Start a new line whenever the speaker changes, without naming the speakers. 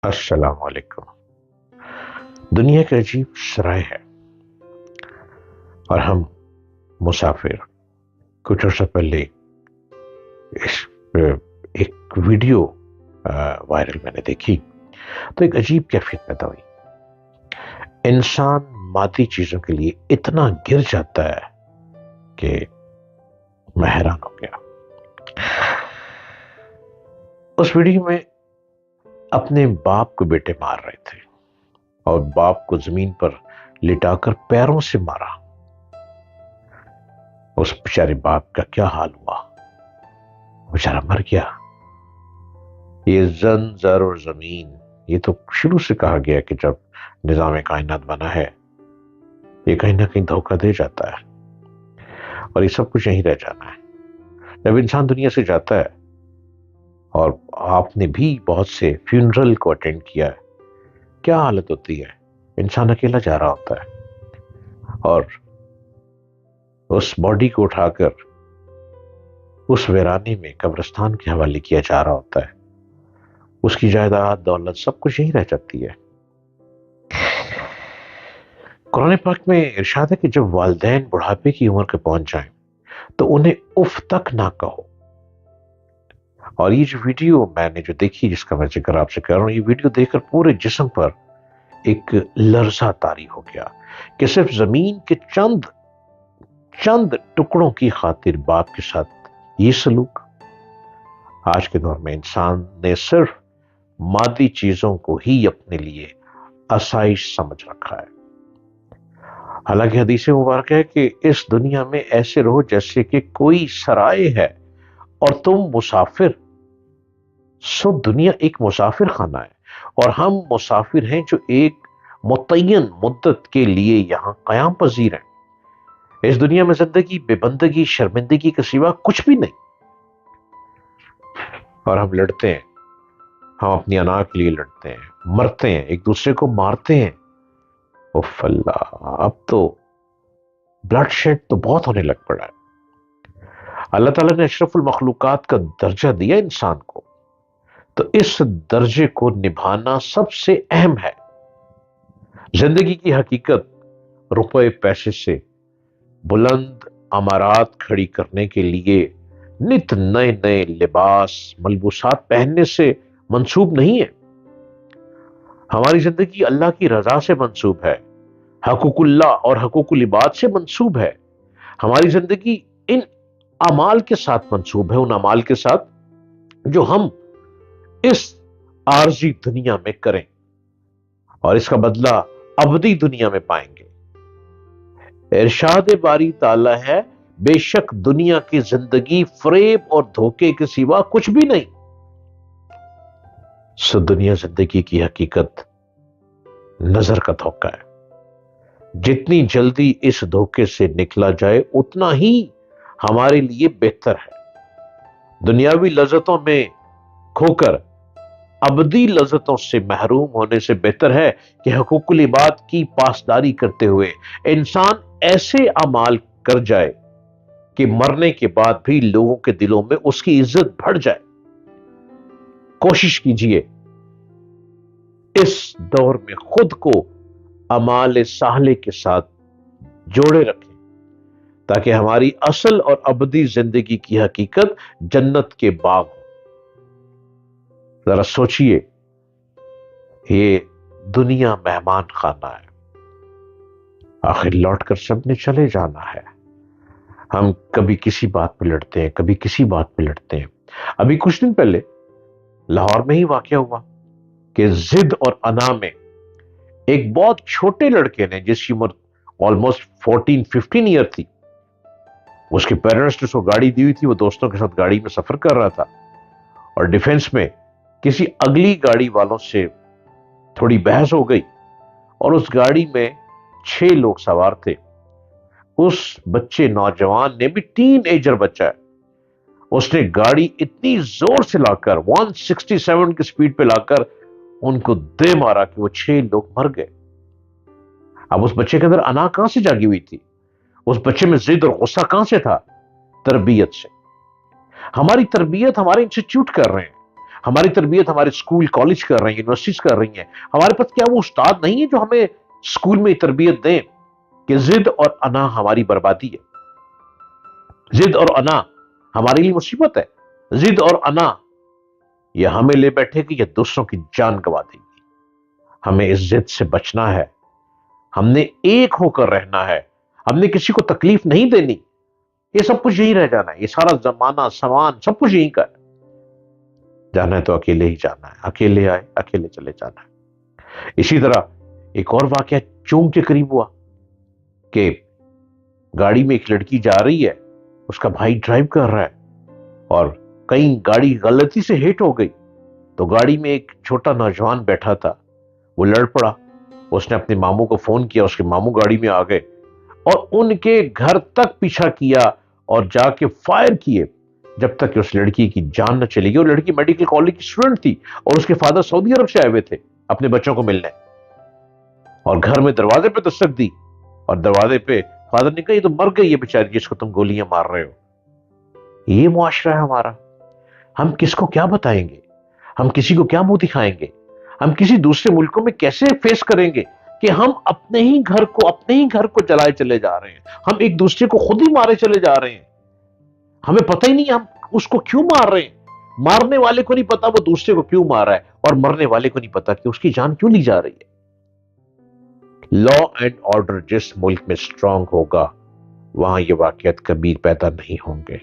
السلام علیکم۔ دنیا کا عجیب سرائے ہے اور ہم مسافر۔ کچھ عرصہ پہلے ایک ویڈیو وائرل میں نے دیکھی تو ایک عجیب کیفیت پیدا ہوئی۔ انسان مادی چیزوں کے لیے اتنا گر جاتا ہے کہ میں حیران ہو گیا۔ اس ویڈیو میں اپنے باپ کو بیٹے مار رہے تھے اور باپ کو زمین پر لٹا کر پیروں سے مارا۔ اس بیچارے باپ کا کیا حال ہوا، بیچارہ مر گیا۔ یہ زن زر اور زمین، یہ تو شروع سے کہا گیا کہ جب نظام کائنات بنا ہے یہ کہیں نہ کہیں دھوکہ دے جاتا ہے اور یہ سب کچھ یہیں رہ جانا ہے۔ جب انسان دنیا سے جاتا ہے، اور آپ نے بھی بہت سے فیونرل کو اٹینڈ کیا ہے، کیا حالت ہوتی ہے؟ انسان اکیلا جا رہا ہوتا ہے اور اس باڈی کو اٹھا کر اس ویرانے میں قبرستان کے حوالے کیا جا رہا ہوتا ہے۔ اس کی جائیداد، دولت، سب کچھ یہیں رہ جاتی ہے۔ قرآن پاک میں ارشاد ہے کہ جب والدین بڑھاپے کی عمر کے پہنچ جائیں تو انہیں اف تک نہ کہو۔ اور یہ جو ویڈیو میں نے جو دیکھی، جس کا میں ذکر آپ سے کر رہا ہوں، یہ ویڈیو دیکھ کر پورے جسم پر ایک لرزہ طاری ہو گیا کہ صرف زمین کے چند ٹکڑوں کی خاطر باپ کے ساتھ یہ سلوک۔ آج کے دور میں انسان نے صرف مادی چیزوں کو ہی اپنے لیے آسائش سمجھ رکھا ہے۔ حالانکہ حدیث مبارک ہے کہ اس دنیا میں ایسے رہو جیسے کہ کوئی سرائے ہے اور تم مسافر۔ سو دنیا ایک مسافر خانہ ہے اور ہم مسافر ہیں جو ایک متعین مدت کے لیے یہاں قیام پذیر ہیں۔ اس دنیا میں زندگی بے بندگی، شرمندگی کے سوا کچھ بھی نہیں۔ اور ہم لڑتے ہیں، ہم اپنی انا کے لیے لڑتے ہیں، مرتے ہیں، ایک دوسرے کو مارتے ہیں۔ اف اللہ، اب تو بلڈ شیڈ تو بہت ہونے لگ پڑا ہے۔ اللہ تعالیٰ نے اشرف المخلوقات کا درجہ دیا انسان کو، تو اس درجے کو نبھانا سب سے اہم ہے۔ زندگی کی حقیقت روپے پیسے سے بلند عمارات کھڑی کرنے کے لیے نت نئے نئے لباس ملبوسات پہننے سے منسوب نہیں ہے۔ ہماری زندگی اللہ کی رضا سے منسوب ہے، حقوق اللہ اور حقوق العباد سے منسوب ہے۔ ہماری زندگی ان اعمال کے ساتھ منسوب ہے، ان اعمال کے ساتھ جو ہم اس عارضی دنیا میں کریں اور اس کا بدلہ ابدی دنیا میں پائیں گے۔ ارشاد باری تعالی ہے، بے شک دنیا کی زندگی فریب اور دھوکے کے سوا کچھ بھی نہیں۔ سو دنیا زندگی کی حقیقت نظر کا دھوکہ ہے۔ جتنی جلدی اس دھوکے سے نکلا جائے اتنا ہی ہمارے لیے بہتر ہے۔ دنیاوی لذتوں میں کھو کر ابدی لذتوں سے محروم ہونے سے بہتر ہے کہ حقوق العباد کی پاسداری کرتے ہوئے انسان ایسے اعمال کر جائے کہ مرنے کے بعد بھی لوگوں کے دلوں میں اس کی عزت بڑھ جائے۔ کوشش کیجئے اس دور میں خود کو اعمال صالحہ کے ساتھ جوڑے رکھیں تاکہ ہماری اصل اور ابدی زندگی کی حقیقت جنت کے باغ ہو۔ ذرا سوچئے، یہ دنیا مہمان خانہ ہے، آخر لوٹ کر سب نے چلے جانا ہے۔ ہم کبھی کسی بات پہ لڑتے ہیں، کبھی کسی بات پہ لڑتے ہیں۔ ابھی کچھ دن پہلے لاہور میں ہی واقعہ ہوا کہ ضد اور انا میں ایک بہت چھوٹے لڑکے نے، جس کی عمر آلموسٹ 14-15 ایئر تھی، اس کے پیرنٹس نے اس کو گاڑی دی ہوئی تھی، وہ دوستوں کے ساتھ گاڑی میں سفر کر رہا تھا اور ڈیفنس میں کسی اگلی گاڑی والوں سے تھوڑی بحث ہو گئی اور اس گاڑی میں 6 لوگ سوار تھے۔ اس بچے، نوجوان نے بھی ٹین ایجر بچہ ہے، اس نے گاڑی اتنی زور سے لا کر 167 کی سپیڈ پہ لا کر ان کو دے مارا کہ وہ 6 لوگ مر گئے۔ اب اس بچے کے اندر انا کہاں سے جاگی ہوئی تھی؟ اس بچے میں ضد اور غصہ کہاں سے تھا؟ تربیت سے۔ ہماری تربیت ہمارے انسٹیٹیوٹ کر رہے ہیں، ہماری تربیت ہمارے اسکول کالج کر رہے ہیں، یونیورسٹیز کر رہی ہیں. ہمارے پاس کیا وہ استاد نہیں ہے جو ہمیں اسکول میں تربیت دیں کہ ضد اور انا ہماری بربادی ہے، ضد اور انا ہمارے لیے مصیبت ہے، ضد اور انا یہ ہمیں لے بیٹھے گی یا دوسروں کی جان گوا دے گی. ہمیں اس ضد سے بچنا ہے، ہم نے ایک ہو کر رہنا ہے، ہم نے کسی کو تکلیف نہیں دینی. یہ سب کچھ یہی رہ جانا ہے، یہ سارا زمانہ سامان سب کچھ یہی کا ہے. جانا ہے تو اکیلے ہی جانا ہے، اکیلے آئے اکیلے چلے جانا ہے. اسی طرح ایک اور واقعہ چونگ کے قریب ہوا کہ گاڑی میں ایک لڑکی جا رہی ہے، اس کا بھائی ڈرائیو کر رہا ہے اور کہیں گاڑی غلطی سے ہٹ ہو گئی تو گاڑی میں ایک چھوٹا نوجوان بیٹھا تھا، وہ لڑ پڑا. اس نے اپنے ماموں کو فون کیا، اس کے ماموں گاڑی میں آ گئے اور ان کے گھر تک پیچھا کیا اور جا کے فائر کیے جب تک کہ اس لڑکی کی جان نہ چلی گئی. اور لڑکی میڈیکل کالج کی اسٹوڈنٹ تھی اور اس کے فادر سعودی عرب سے آئے ہوئے تھے اپنے بچوں کو ملنے، اور گھر میں دروازے پہ دستک دی اور دروازے پہ فادر نے کہا یہ تو مر گئی ہے بیچاری جس کو تم گولیاں مار رہے ہو. یہ معاشرہ ہے ہمارا. ہم کس کو کیا بتائیں گے؟ ہم کسی کو کیا منہ دکھائیں گے؟ ہم کسی دوسرے ملکوں میں کیسے فیس کریں گے کہ ہم اپنے ہی گھر کو جلائے چلے جا رہے ہیں، ہم ایک دوسرے کو خود ہی مارے چلے جا رہے ہیں. ہمیں پتہ ہی نہیں ہم اس کو کیوں مار رہے ہیں. مارنے والے کو نہیں پتا وہ دوسرے کو کیوں مار رہا ہے، اور مرنے والے کو نہیں پتا کہ اس کی جان کیوں لی جا رہی ہے. لا اینڈ آرڈر جس ملک میں اسٹرانگ ہوگا وہاں یہ واقعات کبھی پیدا نہیں ہوں گے.